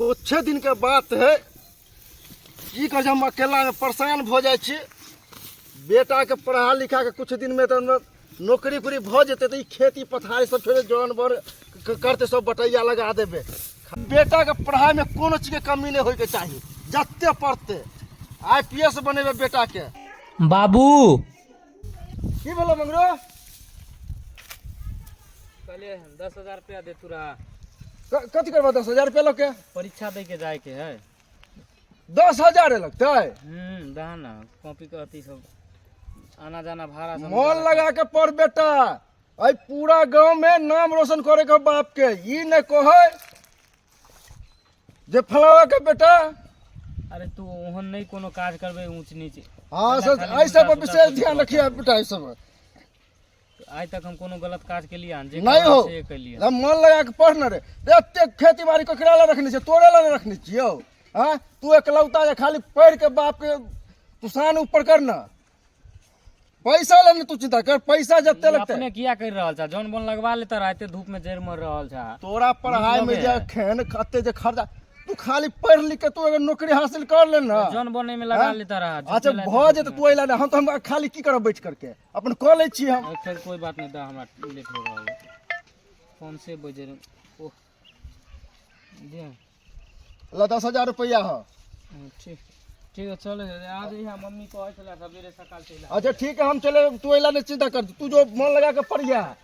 कुछ दिन के बात है की कर हम अकेला में परेशान हो जाए छी। बेटा के पढ़ा लिखा के कुछ दिन में तो नौकरी उकरी भ जेते तो खेती पथारी सब छोड़े जानवर करते सब बटैया लगा देबे। बेटा के पढ़ाई में कोनो चीज के कमी नहीं होय के चाहिए, जत्ते पढ़ते IPS बनेबे बेटा के। बाबू की बोलो मंगरो? पहले 10,000 रुपया दे तू रहा। कथी करबा 10,000 रुपया लोग के? परीक्षा दे के जाए के है। 10,000 लगते? दहा ना कॉपी का अथी सब आना जाना भाड़ा सब मन लगा के पढ़ बेटा। आई पूरा गांव में नाम रोशन करे के बाप के ई ने कहे जे फलावा के बेटा। अरे तू ओहन नहीं कोनो काज करबे ऊंच नीच। हां सर ऐसा पर विशेष ध्यान रखिए बेटा। ई सब आज तक हम कोनो गलत काज के लिए जे नहीं हो हम मन लगा के पढ़ न रे। एते खेती बाड़ी ककरा ला रखने छे, तोरे ला नहीं रखने छियो। हां तू एकलौता जे खाली पढ़ के बाप के तुसान ऊपर करना। पैसा लेने तू चिंता कर, पैसा जत्ते लगते अपने किया कर रहल छा? जौन बोन लगवा लेता रहते धूप में जड़ मर रहल छा। तोरा पढ़ाई में जे खेन खत्ते जे खर्चा तू खाली पढ़ लिख के तू अगर नौकरी हासिल कर ले ना जौन बोने में लगा लेता रहा। अच्छा भ जेते तू एला हम तो हम खाली की करब बैठ करके अपन क ले छी हम। फिर कोई बात नहीं दा हमरा लेट हो रहा है। कौन से बजे ओ दे ला 10,000 रुपया ह। ठीक ठीक है चलो आज यहाँ मम्मी को आए चला सवेरे सकाल से। अच्छा ठीक है हम चले, तू एला नहीं चिंता कर, तू जो मन लगा के पढ़िया।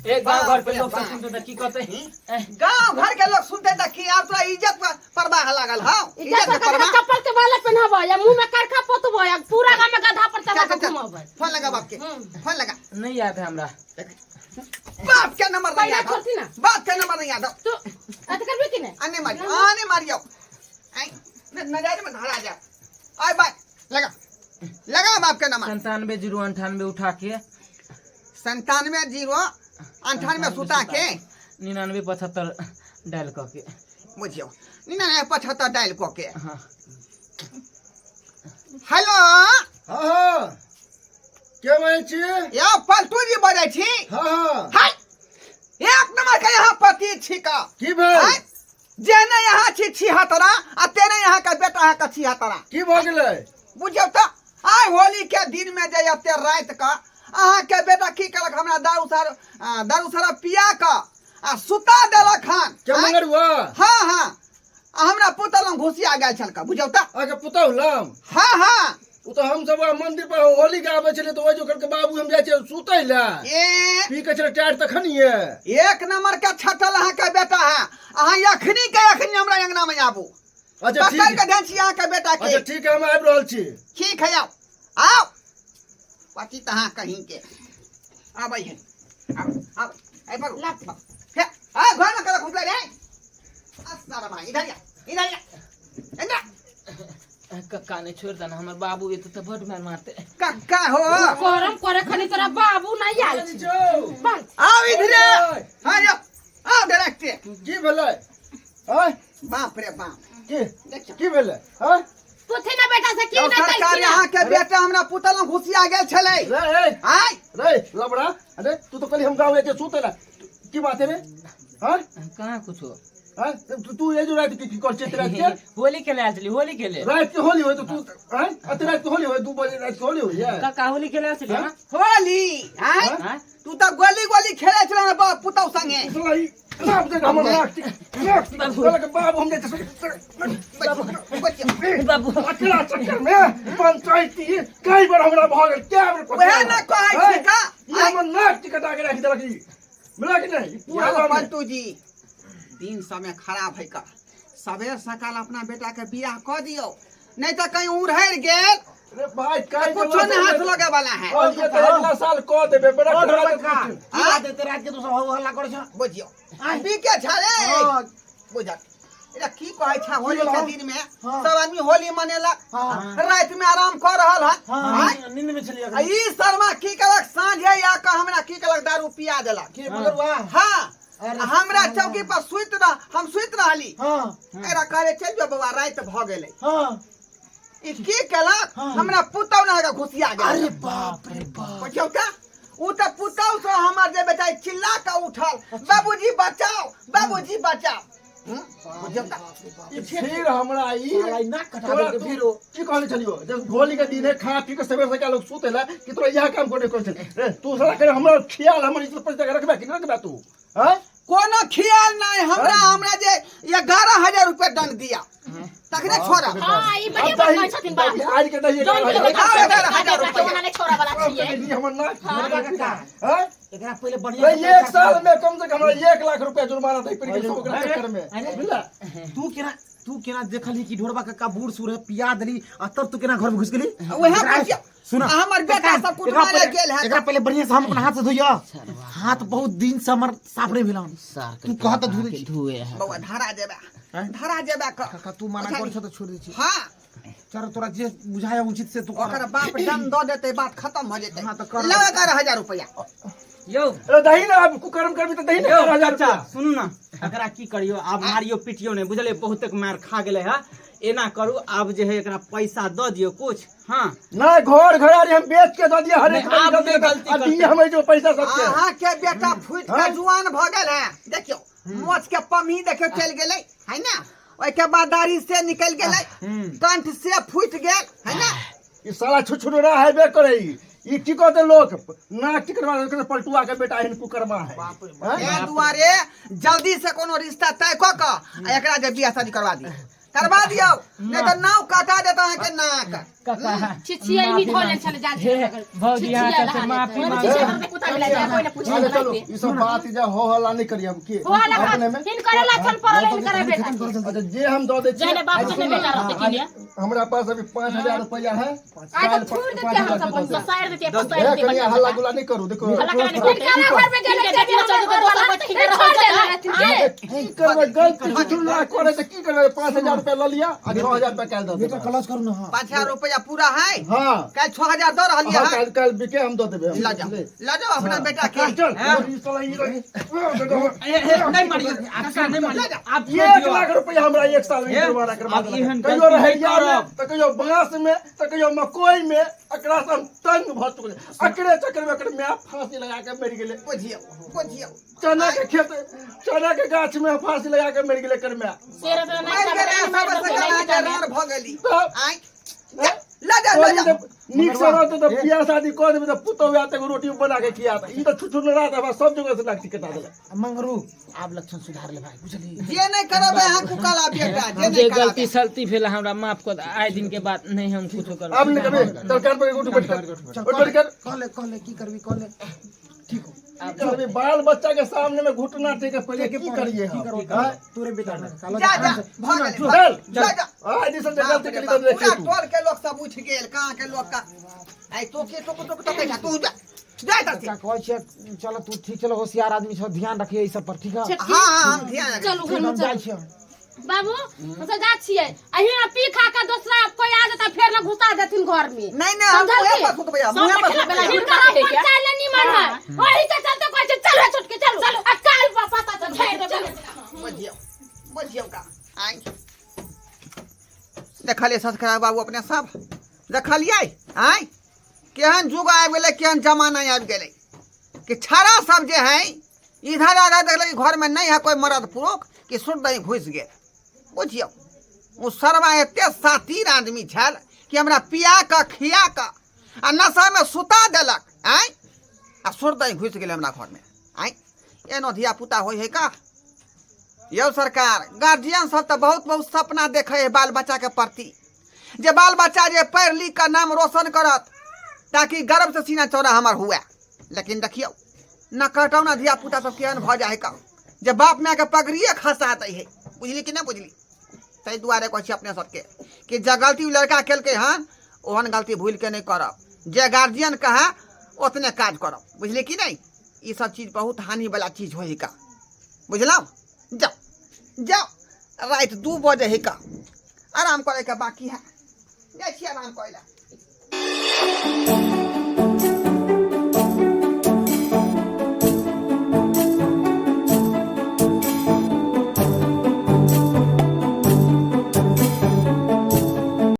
एक गांव घर पे लोग सुनते त की कहते हैं? गांव घर के लोग सुनते त कि आप तोरा इज्जत पर परवाह लागल। हां इज्जत पर चप्पल के वाला पहनाबो या मुंह में करखा पोतबो या पूरा गांव में गधा पर चढ़ा के घुमाबो। फोन लगा बाप के, फोन लगा। नहीं याद है हमरा। बाप के नंबर नहीं याद करती ना। बाप के नंबर नहीं याद तो अत करबे कि नहीं? आने मारियो आई नजर में धरा जा। आय बाय लगा लगा बाप के नंबर 97 उठा के 97 सुता के 99 75 डायल करके बुझियो 99 75 डायल क के। हाँ हेलो हां हां के बोलै छी? या पलटू जी बोलै छी? हां हां हाय एक नंबर के यहाँ पति छी का की भेल? जेने यहाँ छी छिहतरा आ तेने यहाँ का बेटा है का छिहतरा। की भ गेलै? बुझियो त आय होली के दिन में जे अते रात का अहाँ के बेटा की करक हमरा दारू सारा पिया का आ सुता देलक हन। के मंगरुआ? हां हां हमरा पुतल में घुसिया गेल छल का बुझियो त। आगे पुतौलम? हां हां उ तो हम सब मंदिर पर होली गावे छले तो ओजो करके बाबू हम जाय छे सुतै ला। ए पी के चले टायर तखनिए एक नंबर का छटल अहाँ के बेटा है। अहाँ अखनी हमरा अंगना में आबू। अच्छा ठीक पकड़ के ध्यान छी अहाँ के बेटा के। अच्छा ठीक है हम आबि रहल छी। ठीक है आओ पति तहाँ कहीं के आबै है। आओ ए पर लप हे आ घर में कला घुसले रे। सारा मां इधर या इधर कक्का ने छोड़ देना हमर बाबू ये तो बड़ मार मारते। कक्का हो करम करे खनी तोरा बाबू नहीं आइल छी। बस आओ इधर हां जाओ आओ डायरेक्ट। की भेलै? हां बाप रे बाप की भेलै? हां तू थे ना बेटा से की ना सरकार यहाँ के बेटा हमरा पुतल में घुसिया गेल छले। रे आय रे लबड़ा अरे तू तो कहली हम गांव एते सुतै ला। की बात है रे? हां कहां कुछ हो? हां तू ये जो रात की कर छे रात के? होली खेले आल चली होली खेले। रात के होली होय तो तू हां अते रात के होली होय 2 बजे रात के होली होय या? कक्का होली खेले आल चली ना? होली आय हां तू तो गोली गोली खेले छले ना बाप पुतौ संगे। सलाई नाम दे हमर नाक बाबू हम जाते बाबू अकेला चक्कर में पंचायती कई बार हमरा भ गेल। क्या वह ना कहै छी का ये हमर नाक टिकटा के राखि देलक। ई मिला कि नहीं पूरा पूरा गाँव में। पंतु जी दिन समय खराब है का सवेर सकाल अपना बेटा के बियाह क दियो नहीं तो कहीं उड़हर गेल। अरे भाई काई कुछ नहीं हाथ लगे वाला है। और ये तो अगला साल क देबे बड़ा खराब की बात है रात के तू सब हल्ला कर छ बुझियो बी के छले बुझा एरा की कहै छ होली के दिन में सब आदमी होली मनेला रात में आराम कर रहल है। नींद में चली ई शर्मा की करक सांझे या का हमरा की करक दारू पिया देला की मगरवा? हां हमरा चौकी पर हम सुत रहली। एरा करे चल जो बाबा रात भ गेलै। ई की केलक हमरा पुतौ ना घुसिया गेल। अरे बाप रे बाप बुझियो का उ तो पुतौ से हमर जे बेटा चिल्ला के उठल बाबूजी बचाओ बाबूजी बचाओ बुझियौ त फिर हमरा ई ना कटा तोरा दे तू फिर ओ की कहले चलियो जब होली के दिन है खा पी के सवेर से क्या लोग सुतेला कि तोरा यह काम कोने कोन रे तू सारा करे हमरा ख्याल हमर इज्जत पर जगह रखबा कि न रखबा तू हैं कोनो ख्याल नहीं हमरा जे 11000 रुपया दंड दिया तखने छोड़ा हां ई बढ़िया बात कहै छथिन बा आज के नहीं जौन के बेटा 11000 रुपया वाला नहीं छोड़ा वाला छिए हमर ना हैं एकरा पहले बढ़िया एक साल में कम से कम हमरा 1 लाख रुपया जुर्माना दे पड़ी के ओकरा चक्कर में बुझला तू केना देखली कि ढोरबा का बूढ़ सूर है पिया दली आ तब तू केना घर में घुस गेली ओहे बचिया सुना हमर बेटा सब कुछ मारे गेल है एकरा पहले बढ़िया से हम अपना हाथ से धोइया हाथ बहुत दिन से हमर साफ नहीं भेलन तू कहा त धुए छी धुए है बउआ धरा जेबा का तू माना कर छ त छोड़ दे छी हां चल तोरा जे बुझाया उचित से तू ओकर कर बाप दम द देते बात खत्म हो जेते हाँ, तो कर। लो 11000 रुपया यो अरे दही ना अब कुकर्म करबी त दही ना 1000 अच्छा सुनू ना एकरा की करियो आब मारियो पिटियो नहीं बुझले बहुत तक मार खा गेले है एना करू आब जे है एकरा पैसा द दियो कुछ हां ना घर घरारी हम बेच के दे दिए हर एक नहीं, आप ये गलती अब करते दिए हमें जो पैसा सब के अहाँ के बेटा फुट के हाँ? जुआन भ गेल है देखियो मोच के पमी देखियो चल गेलै है ना ओइ के बाद दाढ़ी से निकल गेलै कंठ से फुट गेल है ना ई साला छुछुरा है बे करे ई की कहते लोग ना टिकरवा के पलटुआ के बेटा हिन कुकरमा है ए दुआरे जल्दी से कोनो रिश्ता तय क क आ एकरा जे बियाह शादी करवा दियो नहीं तो नाव काटा देता है के नाक छिछिए ई धोले चले जा भौजी यहाँ से माफी मांगो कुत्ता मिला जा कोई ने पूछे चलो चलो नहीं ई सब बात जा हो हल्ला नहीं करिए हम की हो वाला अपने में हिन करेला चल परले हिन करे बेटा अच्छा जे हम दो दे जने बाप से बेटा रहते कि ने हमरा पास अभी 5000 रुपया है आज तो छोड़ देते हम सब पैसा साइड देते पैसा ए देते कनिया हल्ला गुला नहीं करू देखो हल्ला करने के घर में गेले के दिन चल तो वाला ठीक रह की करबे गलती छुटू ना करे त की करबे 5000 रुपया ल लिया आ 9000 रुपया काल दे बेटा कलश करू ना 5000 रुपया पूरा है हां कल 6000 दो रहलिए हाँ, है कल बिके हम दो देबे ला जाओ अपना बेटा के चल ई साला ई नहीं मारियो आका नहीं मारियो आप 1 लाख रुपया हमरा एक साल में जुर्माना करवा अब एहन कहियो गलती रहैया नहीं में करब। त कहियो बांस में त कहियो मकई में एकरा से हम तंग भ चुकले अकरे चक्कर में अकरे मैं फांसी लगा के मर गेले बुझियो चना के खेत चना के गाछ में फांसी लगा के मर गेले कर मैं शेर तो मार के नहीं सब से गला के रार भ गेली आई ला कोई जा जब नीक से रहते तो बियाह शादी कर देबे तो पुतो हुआ तक रोटी बना के खियाता ई तो छुछुन रात है सब जगह से लागती कटा देला मंगरू आप लक्षण सुधार ले भाई बुझली जे नहीं करबे हां कुकाला बेटा जे जे नहीं गलती करबे सलती भेल हमरा माफ कर आए दिन के बाद नहीं हम कुछ कर अब नहीं कभी सरकार पर उठ बैठ कर कहले की करबी कहले ठीक हो अभी बाल बच्चा के सामने में घुटना टेके पहले की करिए हम तोरे बेटा काला जा भाग चल जा आज इस गलती के लिए तो देखिए पूरा तू टोल के लोग सब उठ गेल कहां के लोग का आई तो के तो के तू जा जा ता का कहै छै चल तू ठीक चलो होशियार आदमी छ ध्यान रखिए ई सब पर ठीक है हां हम ध्यान रख चलू घर में जाय चल छै बाबू हम सब जा छिए अहिना पी खा के दूसरा कोई आ जाता फिर ना घुसा देथिन घर में नहीं हम मुंह पर फुक भैया मुंह पर फुक भैया हिनका पंचायत नहीं मन है वही से चलते कोई से चल छुट के चल आ काल पता तो घेर दे बुझियो का आई देखलिए ससखरा बाबू अपने सब देखलिए आई केहन जुग आबि गेलै केहन जमाना आबि गेलै कि छाड़ा सब जे है इधर आधा देखले घर में नहीं है कोई मर्द पुरुष कि सुन दही घुस गेल बुझियो ओ सरवा एते सातिर आदमी छल कि हमरा पिया के खिया के आ नशा में सुता देलक आई आ सुर दही घुस गेल हमरा घर में आई एनो धिया पुता होय है का यो सरकार गार्जियन सब तो बहुत बहुत सपना देखे है बाल बच्चा के प्रति जे बाल बच्चा जे पढ़ लिख कर नाम रोशन करत ताकि गर्व से सीना चौड़ा हमार हुआ लेकिन देखियो न कटौना धिया पुता सब केहन भ जाए का जे बाप माय के पगड़िए खसा दै है बुझली कि नहीं बुझली ताहि दुआरे कहै छी अपने सबके कि जे गलती लड़का केलकै हन ओहन गलती भूल के नहीं करब जे गार्जियन कहा ओतने काज करब बुझली कि नहीं ई सब चीज बहुत हानि वाला चीज होई का बुझलौ जाओ जाओ रात 2 बजे है का आराम करे के बाकी है जाइ छी आराम करे ला